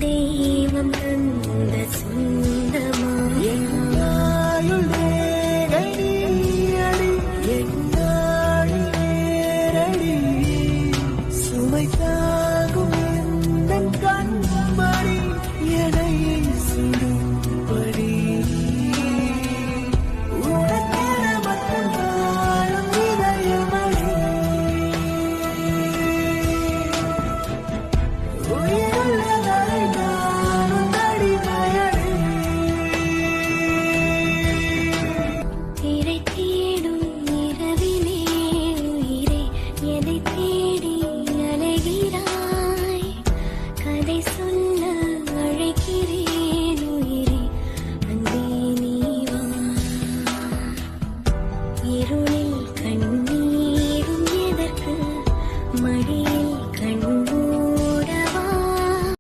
தெய்வம் தந்த சொந்தமா என்னாயுள் நேரடி என்னாள் நேரடி சுமை தாகும் எந்தன் கண்மணி எனை சுடும்படி உனக்கென மட்டும் வாழும் இதயமடி கதை சொல்